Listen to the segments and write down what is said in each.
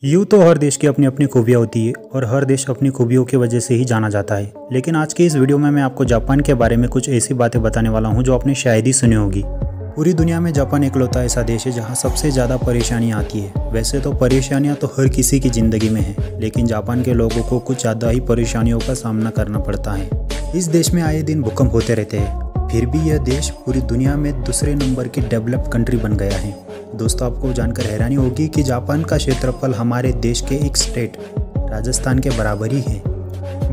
यूँ तो हर देश की अपनी अपनी खूबियाँ होती है और हर देश अपनी खूबियों की वजह से ही जाना जाता है। लेकिन आज के इस वीडियो में मैं आपको जापान के बारे में कुछ ऐसी बातें बताने वाला हूँ जो आपने शायद ही सुनी होगी। पूरी दुनिया में जापान इकलौता ऐसा देश है जहाँ सबसे ज़्यादा परेशानियाँ आती है। वैसे तो परेशानियाँ तो हर किसी की ज़िंदगी में है, लेकिन जापान के लोगों को कुछ ज़्यादा ही परेशानियों का सामना करना पड़ता है। इस देश में आए दिन भूकंप होते रहते हैं, फिर भी यह देश पूरी दुनिया में दूसरे नंबर की डेवलप्ड कंट्री बन गया है। दोस्तों, आपको जानकर हैरानी होगी कि जापान का क्षेत्रफल हमारे देश के एक स्टेट राजस्थान के बराबर ही है।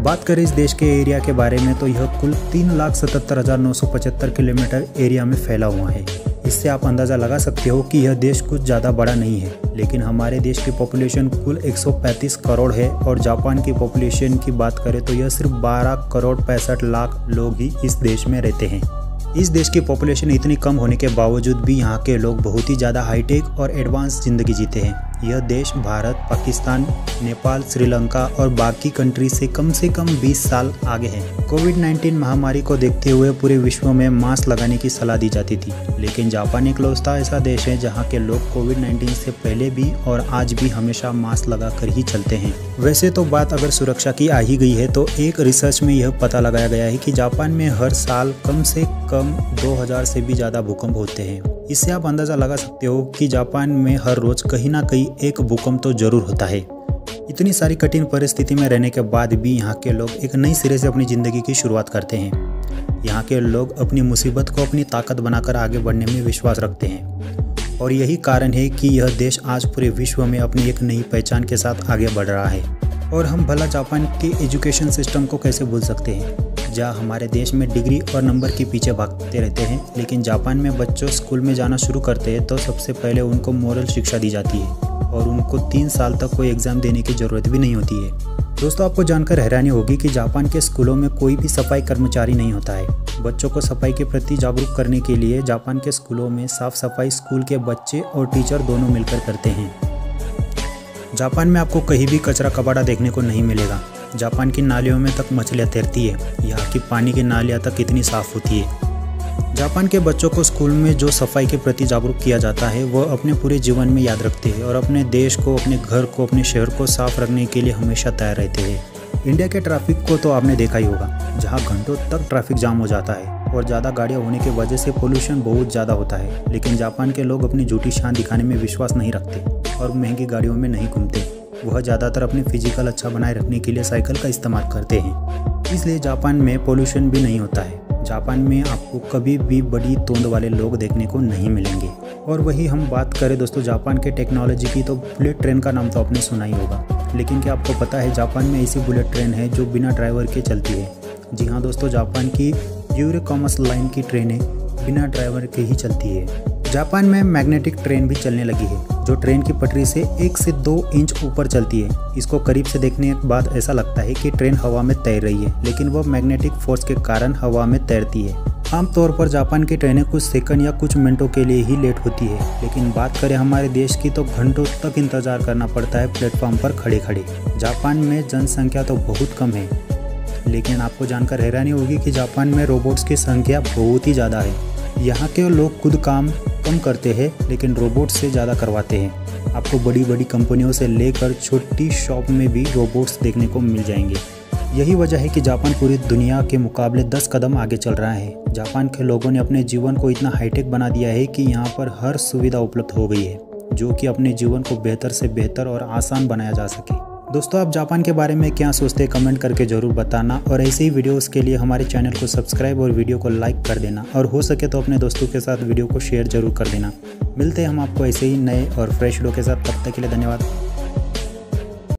बात करें इस देश के एरिया के बारे में तो यह कुल 3,77,975 किलोमीटर एरिया में फैला हुआ है। इससे आप अंदाज़ा लगा सकते हो कि यह देश कुछ ज़्यादा बड़ा नहीं है। लेकिन हमारे देश की पॉपुलेशन कुल 135 करोड़ है और जापान की पॉपुलेशन की बात करें तो यह सिर्फ 12 करोड़ 65 लाख लोग ही इस देश में रहते हैं। इस देश की पॉपुलेशन इतनी कम होने के बावजूद भी यहाँ के लोग बहुत ही ज़्यादा हाईटेक और एडवांस ज़िंदगी जीते हैं। यह देश भारत, पाकिस्तान, नेपाल, श्रीलंका और बाकी कंट्री से कम 20 साल आगे है। कोविड-19 महामारी को देखते हुए पूरे विश्व में मास्क लगाने की सलाह दी जाती थी, लेकिन जापान इकलौता ऐसा देश है जहाँ के लोग कोविड-19 से पहले भी और आज भी हमेशा मास्क लगाकर ही चलते हैं। वैसे तो बात अगर सुरक्षा की आ ही गई है तो एक रिसर्च में यह पता लगाया गया है कि जापान में हर साल कम से कम 2000 से भी ज़्यादा भूकंप होते हैं। इससे आप अंदाज़ा लगा सकते हो कि जापान में हर रोज़ कहीं ना कहीं एक भूकंप तो ज़रूर होता है। इतनी सारी कठिन परिस्थिति में रहने के बाद भी यहाँ के लोग एक नई सिरे से अपनी ज़िंदगी की शुरुआत करते हैं। यहाँ के लोग अपनी मुसीबत को अपनी ताकत बनाकर आगे बढ़ने में विश्वास रखते हैं और यही कारण है कि यह देश आज पूरे विश्व में अपनी एक नई पहचान के साथ आगे बढ़ रहा है। और हम भला जापान के एजुकेशन सिस्टम को कैसे भूल सकते हैं, जहाँ हमारे देश में डिग्री और नंबर के पीछे भागते रहते हैं, लेकिन जापान में बच्चों स्कूल में जाना शुरू करते हैं तो सबसे पहले उनको मोरल शिक्षा दी जाती है और उनको 3 साल तक कोई एग्ज़ाम देने की ज़रूरत भी नहीं होती है। दोस्तों, आपको जानकर हैरानी होगी कि जापान के स्कूलों में कोई भी सफाई कर्मचारी नहीं होता है। बच्चों को सफाई के प्रति जागरूक करने के लिए जापान के स्कूलों में साफ सफाई स्कूल के बच्चे और टीचर दोनों मिलकर करते हैं। जापान में आपको कहीं भी कचरा कबाड़ा देखने को नहीं मिलेगा। जापान की नालियों में तक मछलियाँ तैरती है। यहाँ की पानी की नालियाँ तक कितनी साफ़ होती है। जापान के बच्चों को स्कूल में जो सफाई के प्रति जागरूक किया जाता है वह अपने पूरे जीवन में याद रखते हैं और अपने देश को, अपने घर को, अपने शहर को साफ रखने के लिए हमेशा तैयार रहते हैं। इंडिया के ट्रैफिक को तो आपने देखा ही होगा, जहाँ घंटों तक ट्रैफिक जाम हो जाता है और ज़्यादा गाड़ियाँ होने की वजह से पोल्यूशन बहुत ज़्यादा होता है। लेकिन जापान के लोग अपनी झूठी शान दिखाने में विश्वास नहीं रखते और महंगी गाड़ियों में नहीं घूमते। वह ज़्यादातर अपनी फिजिकल अच्छा बनाए रखने के लिए साइकिल का इस्तेमाल करते हैं, इसलिए जापान में पोल्यूशन भी नहीं होता है। जापान में आपको कभी भी बड़ी तोंद वाले लोग देखने को नहीं मिलेंगे। और वही हम बात करें दोस्तों जापान के टेक्नोलॉजी की, तो बुलेट ट्रेन का नाम तो आपने सुना ही होगा, लेकिन क्या आपको पता है जापान में ऐसी बुलेट ट्रेन है जो बिना ड्राइवर के चलती है। जी हाँ दोस्तों, जापान की यूरेकामस लाइन की ट्रेनें बिना ड्राइवर के ही चलती है। जापान में मैग्नेटिक ट्रेन भी चलने लगी है, जो ट्रेन की पटरी से 1 से 2 इंच ऊपर चलती है। इसको करीब से देखने के बाद ऐसा लगता है कि ट्रेन हवा में तैर रही है, लेकिन वह मैग्नेटिक फोर्स के कारण हवा में तैरती है। आमतौर पर जापान की ट्रेनें कुछ सेकंड या कुछ मिनटों के लिए ही लेट होती है, लेकिन बात करें हमारे देश की तो घंटों तक इंतजार करना पड़ता है प्लेटफॉर्म पर खड़े खड़े। जापान में जनसंख्या तो बहुत कम है, लेकिन आपको जानकर हैरानी होगी कि जापान में रोबोट्स की संख्या बहुत ही ज़्यादा है। यहाँ के लोग खुद काम कम करते हैं, लेकिन रोबोट से ज़्यादा करवाते हैं। आपको बड़ी बड़ी कंपनियों से लेकर छोटी शॉप में भी रोबोट्स देखने को मिल जाएंगे। यही वजह है कि जापान पूरी दुनिया के मुकाबले 10 कदम आगे चल रहा है। जापान के लोगों ने अपने जीवन को इतना हाईटेक बना दिया है कि यहाँ पर हर सुविधा उपलब्ध हो गई है, जो कि अपने जीवन को बेहतर से बेहतर और आसान बनाया जा सके। दोस्तों, आप जापान के बारे में क्या सोचते हैं कमेंट करके ज़रूर बताना और ऐसे ही वीडियोस के लिए हमारे चैनल को सब्सक्राइब और वीडियो को लाइक कर देना और हो सके तो अपने दोस्तों के साथ वीडियो को शेयर जरूर कर देना। मिलते हैं हम आपको ऐसे ही नए और फ्रेश वीडियो के साथ, तब तक के लिए धन्यवाद।